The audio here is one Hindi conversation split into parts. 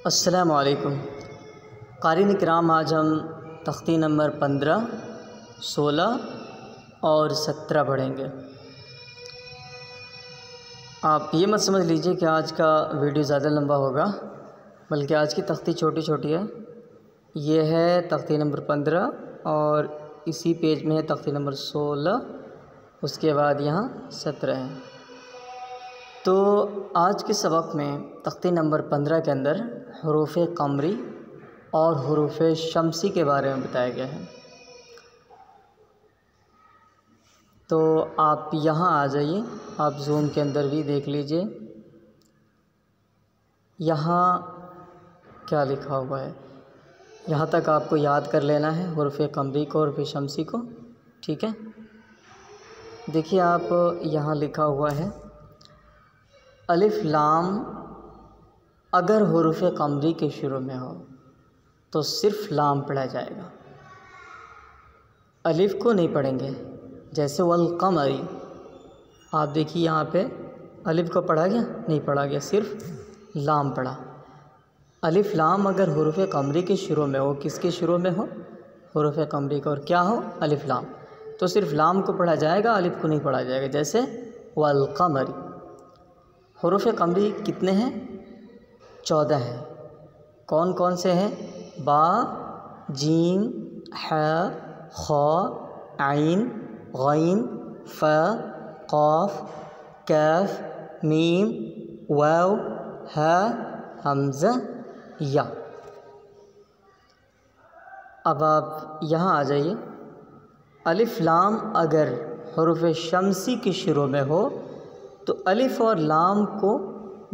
अस्सलामुअलैकुम क़ारीन इकराम, आज हम तख्ती नंबर 15, 16 और 17 पढ़ेंगे। आप ये मत समझ लीजिए कि आज का वीडियो ज़्यादा लंबा होगा, बल्कि आज की तख्ती छोटी छोटी है। ये है तख्ती नंबर 15 और इसी पेज में है तख्ती नंबर 16, उसके बाद यहाँ 17 है। तो आज के सबक में तख्ती नंबर 15 के अंदर हुरूफ़ क़मरी और हुरूफ़ शम्सी के बारे में बताया गया है। तो आप यहाँ आ जाइए, आप जूम के अंदर भी देख लीजिए यहाँ क्या लिखा हुआ है। यहाँ तक आपको याद कर लेना है हुरूफ़ क़मरी को, हुरूफ़ शम्सी को, ठीक है। देखिए आप यहाँ लिखा हुआ है अलिफ लाम अगर हुरूफ़ क़मरी के शुरू में हो तो सिर्फ़ लाम पढ़ा जाएगा, अलिफ को नहीं पढ़ेंगे। जैसे वल क़मरी, आप देखिए यहाँ पे अलिफ को पढ़ा गया, नहीं पढ़ा गया, सिर्फ़ लाम पढ़ा। अलिफ लाम अगर हुरूफ़ क़मरी के शुरू में हो, किसके शुरू में हो? हुरूफ़ क़मरी का, और क्या हो? अलिफ लाम, तो सिर्फ़ लाम को पढ़ा जाएगा, अलिफ को नहीं पढ़ा जाएगा। जैसे वल क़मरी। हुरूफ़ क़मरी कितने हैं? 14 हैं। कौन कौन से हैं? बा, जीम, ह, ख, आइन, गैन, फ, क़ाफ, कैफ, मीम, वाव, हा, हमज़ा, या। अब आप यहाँ आ जाइए। अलिफ लाम अगर हुरूफ़ शम्सी के शुरू में हो तो अलिफ़ और लाम को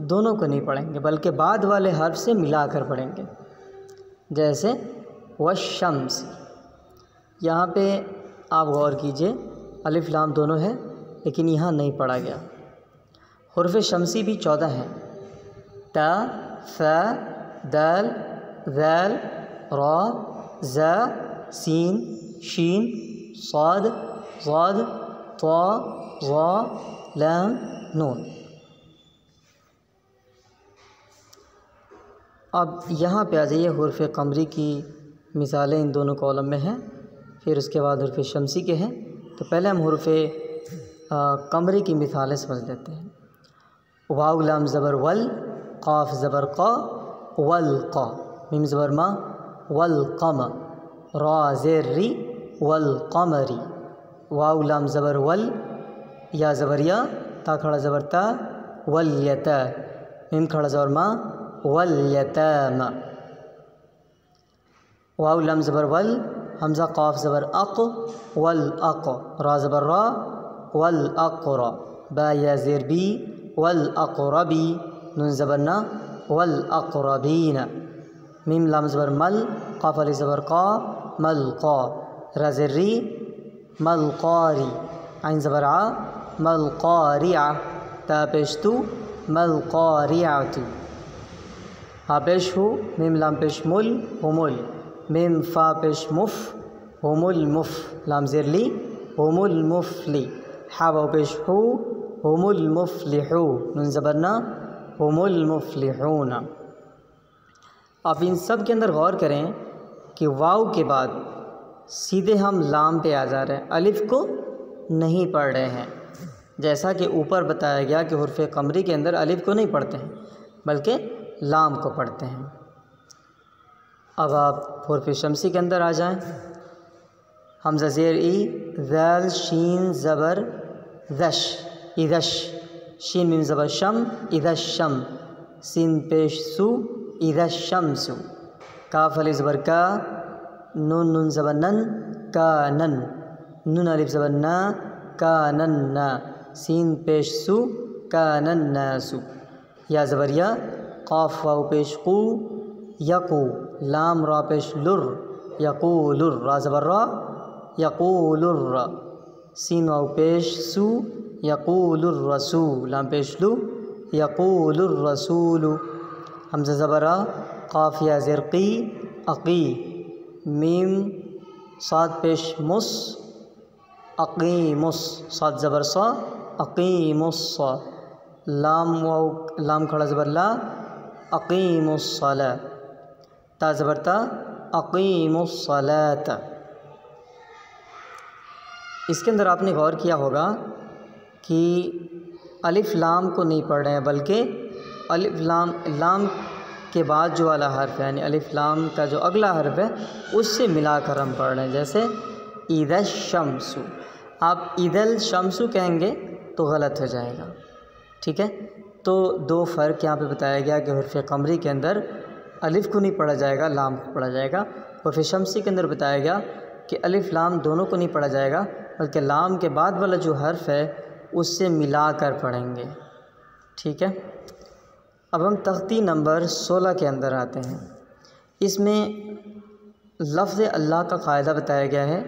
दोनों को नहीं पढ़ेंगे, बल्कि बाद वाले हर्फ से मिलाकर पढ़ेंगे। जैसे वशम्स, यहाँ पे आप गौर कीजिए अलिफ लाम दोनों है, लेकिन यहाँ नहीं पढ़ा गया। हुरूफ़ शम्सी भी 14 हैं। ता, फ़ा, दाल, ज़ाल, रा, ज़ा, सीन, शीन, साद, ज़ाद, ता, ज़ा, लाम, नून। अब यहाँ पे आ जाइए, हुरूफ़ क़मरी की मिसालें इन दोनों कॉलम में हैं, फिर उसके बाद हुरूफ़ शम्सी के हैं। तो पहले हम हुरूफ़ क़मरी की मिसालें समझ लेते हैं। वाव लाम ज़बर वल, क़ाफ ज़बर क़ा, वल क़ा, मीम ज़बर मा, वल क़म, रा ज़ेर री, वल क़मरी। वाव लाम ज़बर वल, या ज़बर या, ता खड़ा ज़बर ता, वल यता, मीम खड़ा ज़बर मा, वल यतामा। वाव लाम ज़बर वल, हमज़ा क़ाफ ज़बर अक़, वल अक़, रा ज़बर रा, वल अक़रा, बा या ज़ेर बी, वल अक़रबी, नून ज़बर ना, वल अक़रबीना। मीम लाम ज़बर मल, क़ाफ अलिफ ज़बर क़ा, मल क़ा, रा ज़ेर री, मल क़ारी, आइन ज़बर आ, मल क़ारिआ, ता पेश तू, मल क़ारिआतु। हा पेश हु, मीम लाम पेश मुल, हुमुल, मीम फ़ा पेश मुफ़, हुमुल मुफ़, लाम ज़ेर ली, हुमुल मुफ़ली, हा वाव पेश हु, हुमुल मुफ़लिहू, नून ज़बर ना, हुमुल मुफ़लिहूना। आप इन सब के अंदर गौर करें कि वाव के बाद सीधे हम लाम पे आ जा रहे हैं, अलिफ़ को नहीं पढ़ रहे हैं। जैसा कि ऊपर बताया गया कि हुरूफ़ क़मरी के अंदर अलिफ़ को नहीं पढ़ते हैं, बल्कि लाम को पढ़ते हैं। अब आप हुरूफ़ शम्सी के अंदर आ जाएं। हमज़ा ज़ेर ई, ज़ाल, शीन ज़बर ज़श, इज़श, शीन मीम ज़बर शम, इज़श शम, सीन पेश सु, इज़श शम्सु, काफ अलिफ ज़बर का, नून नून ज़बर नन, का नन, नून अलिफ ज़बर ना, का नन ना, सीन पेश सु, का नन नासु, या ज़बर या, क़ाफ वाव पेश कू, यकू, लाम रा पेश लुर, यकूलुर, रा ज़बर रा, यकूलुर्रा, सीन वाव पेश सु, यकूलुर्रसू, लाम पेश लू, यकूलुर्रसूलु, हमज़ा ज़बर आ, क़ाफ या ज़ेर क़ी, अक़ी, मीम साद पेश मुस, अक़ीमुस, साद ज़बर सा, अक़ीमुस्सा, लाम वाव, लाम खड़ा ज़बर ला, अक़ीमुस्सला, ता ज़बर ता, अक़ीमुस्सलात। इसके अंदर आपने गौर किया होगा कि अलिफ लाम को नहीं पढ़ रहे हैं, बल्कि अलिफ लाम के बाद जो वाला हर्फ है, यानी अलिफ लाम का जो अगला हर्फ है उससे मिलाकर हम पढ़ रहे हैं। जैसे इदल शम्सु, आप इदल शम्सु कहेंगे तो गलत हो जाएगा, ठीक है। तो दो फ़र्क यहाँ पे बताया गया कि हर्फ कमरी के अंदर अलिफ को नहीं पढ़ा जाएगा, लाम को पढ़ा जाएगा। हर्फ शम्सी के अंदर बताया गया कि अलिफ लाम दोनों को नहीं पढ़ा जाएगा, बल्कि लाम के बाद वाला जो हर्फ है उससे मिलाकर पढ़ेंगे, ठीक है। अब हम तख्ती नंबर 16 के अंदर आते हैं। इसमें लफ्ज़ अल्लाह का क़ायदा बताया गया है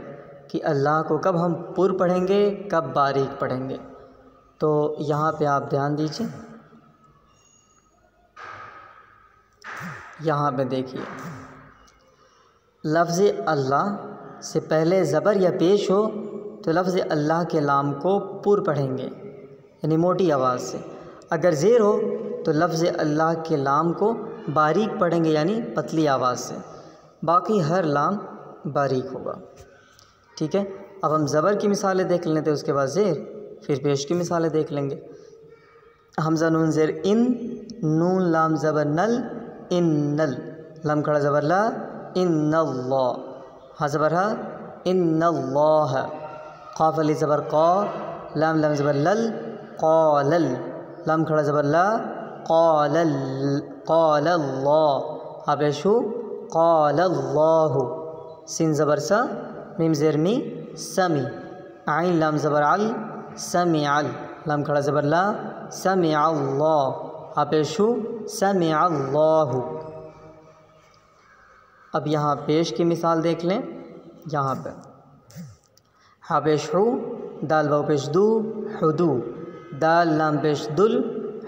कि अल्लाह को कब हम पुर पढ़ेंगे, कब बारीक पढ़ेंगे। तो यहाँ पे आप ध्यान दीजिए, यहाँ पे देखिए, लफ्ज़ अल्लाह से पहले ज़बर या पेश हो तो लफ्ज़ अल्लाह के लाम को पुर पढ़ेंगे, यानी मोटी आवाज़ से। अगर ज़ेर हो तो लफ्ज़ अल्लाह के लाम को बारीक पढ़ेंगे, यानी पतली आवाज़ से। बाकी हर लाम बारीक होगा, ठीक है। अब हम ज़बर की मिसालें देख लेते हैं, उसके बाद ज़ेर, फिर पेश की मिसालें देख लेंगे। हमज़ा नून ज़ेर इन, नून लाम ज़बर नल, इन्नल, लम खड़ा ज़बर ला, इन्नल्लाह, हा ज़बर हा, इन्नल्लाह, क़ाफ़ अली ज़बर क़ा, लाम लम ज़बर लल, क़ालल, लम खड़ा ज़बर ला, क़ालल, क़ालल्लाह, हा पेश हू, क़ालल्लाहु, सिन ज़बर सा, मीम ज़ेर मी, समी, आइन लाम ज़बर अल, समिअल, लम खड़ा ज़बर ला, समिअल्लाह, हा पेश हू, समिअल्लाहु। अब यहाँ पेश की मिसाल देख लें। यहाँ पर हा पेश हू, दाल वाव पेश दू, हुदू, दाल लाम पेश दुल,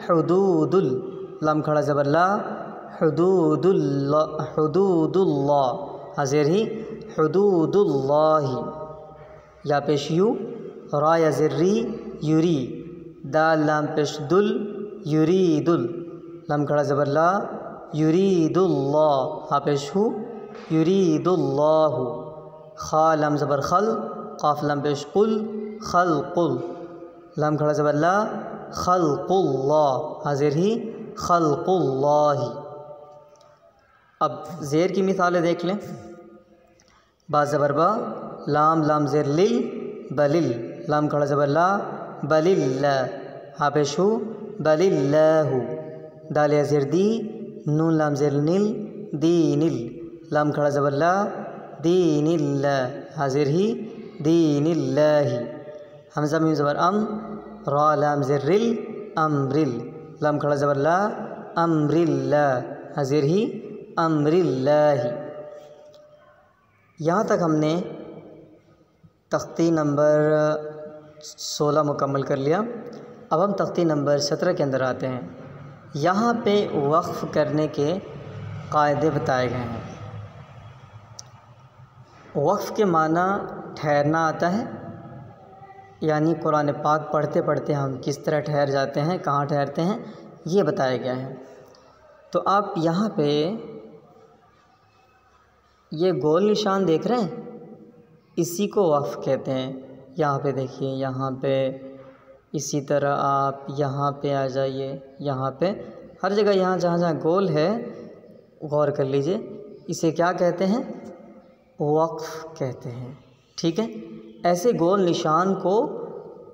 हुदूदुल, लम खड़ा ज़बर ला, हुदूदुल्लाह, हुदूदुल्लाह, हाज़िर ही, हुदूदुल्लाही, या पेश यू, रा या ज़िर्री, यूरी, दाल लाम पेश दुल, यूरीदुल, लम खड़ा ज़बर ला, यूरीदुल्लाह, हा पेश हू, यूरीदुल्लाहु, खा लम ज़बर खल, क़ाफ़ लम पेश कुल, खलकुल, लम खड़ा ज़बर ला, खलकुल्लाह, हाज़िर ही, खलकुल्लाही। अब ज़ेर की मिसालें देख लें। बा ज़बर बा, लाम लाम ज़ेर लिल, बलिल, लाम खड़ा ज़बर ला, बलिल्ला, हा पेश हू, बलिल्लाहु, दाल या ज़ेर दी, नून लाम ज़ेर निल, दीनिल, लाम खड़ा ज़बर ला, दीनिल्ला, हाज़िर ही, दीनिल्लाही, हमज़ा मीम ज़बर अम, रा लाम ज़ेर रिल, अमरिल, लाम खड़ा ज़बर ला, अमरिल्ला, हाज़िर ही, अमरिल्लाही। यहाँ तक हमने तख्ती नंबर 16 मुकम्मल कर लिया। अब हम तख्ती नंबर 17 के अंदर आते हैं। यहाँ पे वक्फ़ करने के क़ायदे बताए गए हैं। वक्फ़ के माना ठहरना आता है, यानी कुरान पाक पढ़ते पढ़ते हम किस तरह ठहर जाते हैं, कहाँ ठहरते हैं, ये बताया गया है। तो आप यहाँ पे ये गोल निशान देख रहे हैं, इसी को वक्फ़ कहते हैं। यहाँ पे देखिए, यहाँ पे इसी तरह आप यहाँ पे आ जाइए, यहाँ पे हर जगह यहाँ जहाँ जहाँ गोल है गौर कर लीजिए, इसे क्या कहते हैं, वक्फ़ कहते हैं, ठीक है। ऐसे गोल निशान को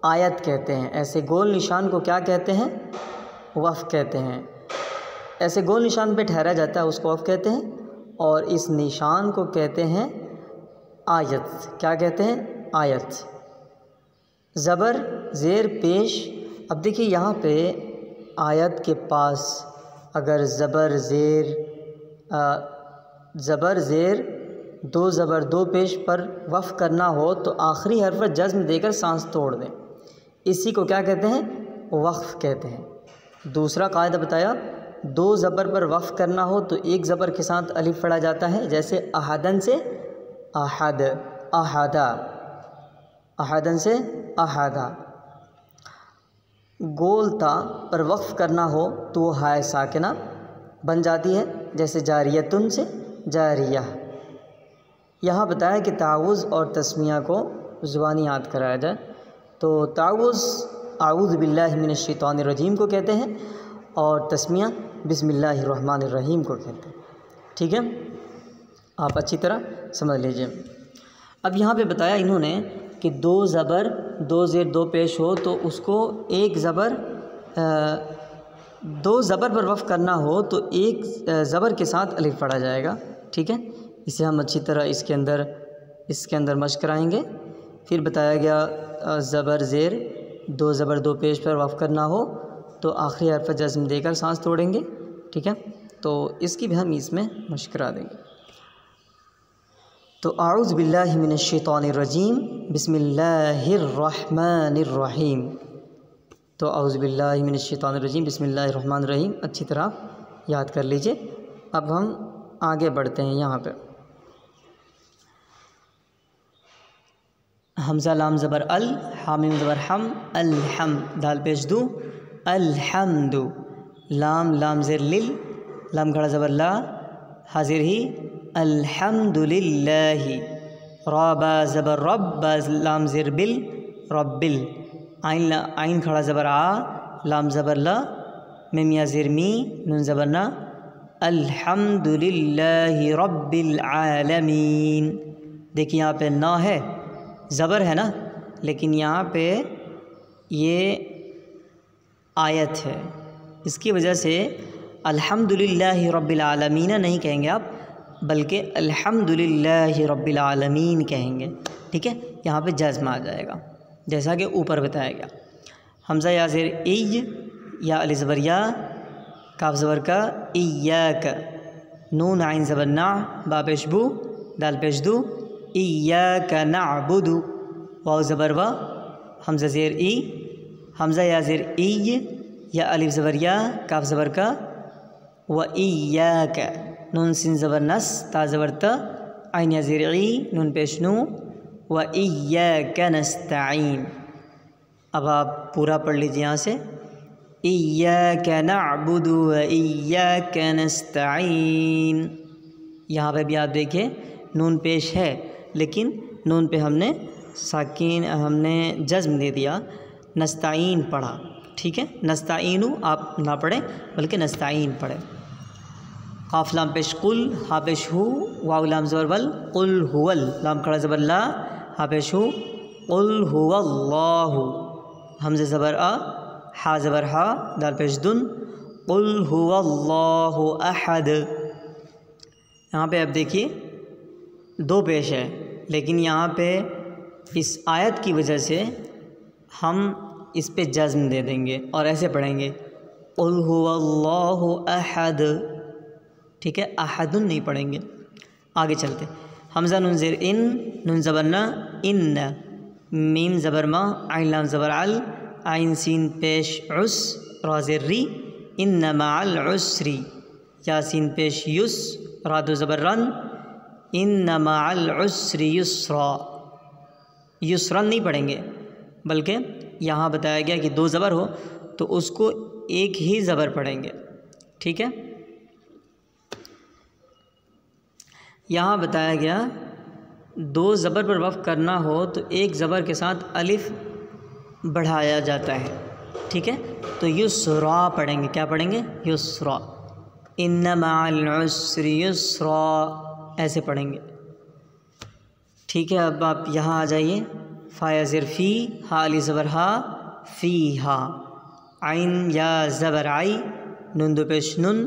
आयत कहते हैं, ऐसे गोल निशान को क्या कहते हैं, वक्फ़ कहते हैं। ऐसे गोल निशान पे ठहरा जाता है उसको वक्फ़ कहते हैं, और इस निशान को कहते हैं आयत। क्या कहते हैं, आयत। ज़बर ज़ेर पेश। अब देखिए यहाँ पे आयत के पास अगर ज़बर ज़ेर दो ज़बर दो पेश पर वफ़ करना हो तो आखिरी हर्फ पर जज़्म देकर सांस तोड़ दें, इसी को क्या कहते हैं, वक्फ़ कहते हैं। दूसरा कायदा बताया, दो ज़बर पर वफ़ करना हो तो एक ज़बर के साथ अलिफ पढ़ा जाता है, जैसे अहदन से अहद, अहदा, अहदन से अहदा। गोलता पर वक़्फ़ करना हो तो वो हाय साकिना बन जाती है, जैसे जारियतुन से जारिया। यहाँ बताया कि ताउज़ और तस्मिया को ज़ुबानी याद कराया जाए। तो ताउज़ आऊज़ु बिल्लाहि मिनश शैतानिर रजीम को कहते हैं और तस्मिया बिस्मिल्लाहिर रहमानिर रहीम को कहते हैं। ठीक है, आप अच्छी तरह समझ लीजिए। अब यहाँ पे बताया इन्होंने कि दो ज़बर दो ज़ेर दो पेश हो तो उसको एक ज़बर दो ज़बर पर वफ़ करना हो तो एक ज़बर के साथ अलिफ पढ़ा जाएगा। ठीक है, इसे हम अच्छी तरह इसके अंदर मश्क कराएंगे। फिर बताया गया ज़बर ज़ेर दो ज़बर दो पेश पर वफ़ करना हो तो आखिरी हर्फ जज़्म देकर सांस तोड़ेंगे। ठीक है, तो इसकी भी हम इसमें मश्क करा देंगे। तो आऊज़ु बिल्लाहि मिनश शैतानिर रजीम बिस्मिल्लाहिर रहमानिर रहीम। तो आऊज़ु बिल्लाहि मिनश शैतानिर रजीम बिस्मिल्लाहिर रहमानिर रहीम अच्छी तरह याद कर लीजिए। अब हम आगे बढ़ते हैं। यहाँ पे हमज़ा लाम ज़बर अल, हामिम ज़बर हम, अलहम, दाल पेश दू, अलहम्दु, लाम लाम ज़ेर लिल, लाम खड़ा ज़बर ला, हाजिर ही, अल्हम्दुलिल्लाहि, रा बा ज़बर रब, बा लाम ज़ेर बिल, रब्बिल, आइन खड़ा ज़बर आ, लाम ज़बर ला, मिम या ज़ेर मी, नून ज़बर ना, अल्हम्दुलिल्लाहि रब्बिल आलमीन। देखिए यहाँ पे ना है, ज़बर है ना, लेकिन यहाँ पे ये आयत है, इसकी वजह से अल्हम्दुलिल्लाहि रब्बिल आलमीन नहीं कहेंगे आप, बल्कि अल्हम्दुलिल्लाहि रब्बिल आलमीन कहेंगे। ठीक है, यहाँ पे जज़्म आ जाएगा जैसा कि ऊपर बताया गया। हमज़ा या ज़ेर इज, या अलिफ ज़बर या, काफ ज़बर का, इय्याक, नून आइन ज़बर ना, बा पेश बू, दाल पेश दू, इय्याक नअबुदु, वाव ज़बर वा, हमज़ा ज़ेर ई, हमज़ा या ज़ेर इज, या अलिफ ज़बर या, काफ ज़बर का, व इय्याक, नून सिन ज़बर नस, ता ज़बर त, आइन या ज़ेर ई, नून पेश नू, व इय्याक नस्तईन। अब आप पूरा पढ़ लीजिए यहाँ से, इय्याक नअबुदु व इय्याक नस्तईन। यहाँ पे भी आप देखिए नून पेश है, लेकिन नून पे हमने जज़्म दे दिया, नस्तईन पढ़ा। ठीक है, नस्तईनु आप ना पढ़ें बल्कि नस्तईन पढ़ें। काफ लाम पेश कुल, हा पेश हु, वाव लाम ज़बर वल, कुल हुवल, लाम खड़ा ज़बर ला, हा पेश हु, कुल हुवल्लाहु, हमज़ा ज़बर आ, हा ज़बर हा, दाल पेश दुन, कुल हुवल्लाहु अहद। यहाँ पे अब देखिए दो पेश है, लेकिन यहाँ पे इस आयत की वजह से हम इस पे जज़्म दे देंगे और ऐसे पढ़ेंगे, कुल हुवल्लाहु अहद। ठीक है, अहदुन नहीं पढ़ेंगे। आगे चलते, हमज़ा नून ज़ेर इन, नून ज़बर ना, इन, मीम ज़बर मा, आइन लाम ज़बर अल, आइन सीन पेश उस, रा ज़ेर री, इन्न मअल उसरी, यासीन पेश युस, रा दो ज़बर रन, इन्न मअल उसरी युस्रा। युस्रन नहीं पढ़ेंगे, बल्कि यहाँ बताया गया कि दो ज़बर हो तो उसको एक ही ज़बर पढ़ेंगे। ठीक है, यहाँ बताया गया दो ज़बर पर वफ़ करना हो तो एक ज़बर के साथ अलिफ बढ़ाया जाता है। ठीक है, तो युस्रा पढ़ेंगे। क्या पढ़ेंगे? युस्रा। इन्न मअल उसरि युस्रा, ऐसे पढ़ेंगे। ठीक है, अब आप यहाँ आ जाइए। फ़ा ज़ेर फ़ी, हा अली ज़बर हा, फ़ी हा, आइन या ज़बर आई, नून दो पेश नुन,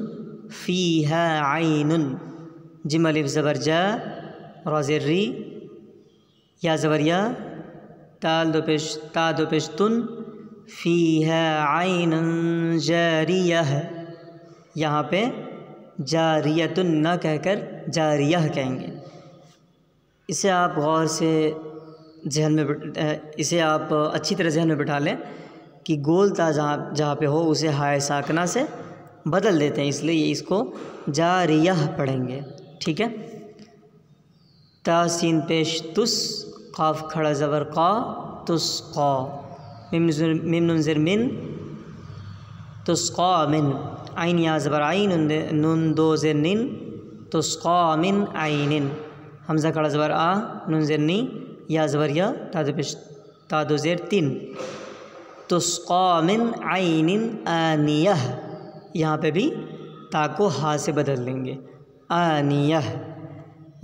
फ़ी हा आइनुन, जिम अलिफ ज़बर जा, रा ज़ेर री, या ज़बर या, ता दो पेश तुन, फ़ी हा आइनुन जारियह। यहाँ पे जारियतुन न कहकर जारियह कहेंगे। इसे आप गौर से इसे आप अच्छी तरह जहन में बिठा लें कि गोल ता जहाँ पे हो उसे हाय साकना से बदल देते हैं, इसलिए इसको जारियह पढ़ेंगे। ठीक है, ता सीन पेश तुस, काफ खड़ा ज़बर का, तुस्का, मीम नुन ज़ेर मिन, तुस्का मिन, आइन या ज़बर आइन, नून दो ज़ेर निन, तुस्क़ा मिन आइनिन। हमज़ा खड़ा ज़बर आ, नून ज़ेर नी, या ज़बर या, ता दो ज़ेर तीन, तुस्क़ा मिन आइनिन आनियह। यहाँ पे भी ता को हा से बदल लेंगे, आनियह।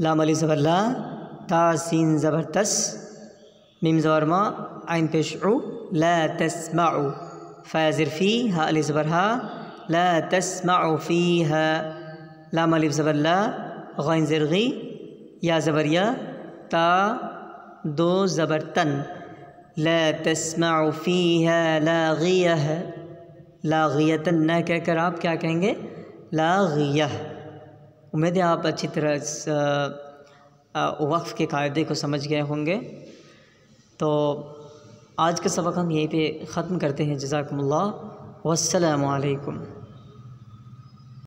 लाम अलिफ ज़बर ला, ता सीन ज़बर तस, मीम ज़बर मा, आइन पेश उ, ला तस्माउ। फ़ा ज़ेर फ़ी, हा अलिफ ज़बर हा, ला तस्माउ फ़ीहा। लाम अलिफ ज़बर ला, गैन ज़ेर गी, या ज़बर या, ता दो ज़बर तन, ला तस्माउ फ़ीहा लाग़ियह। लाग़ियतन न कहकर आप क्या कहेंगे, लाग़ियह। उम्मीद है आप अच्छी तरह वक्फ़ के कायदे को समझ गए होंगे। तो आज का सबक हम यहीं पे ख़त्म करते हैं। जज़ाकुमुल्लाह, वस्सलामु अलैकुम।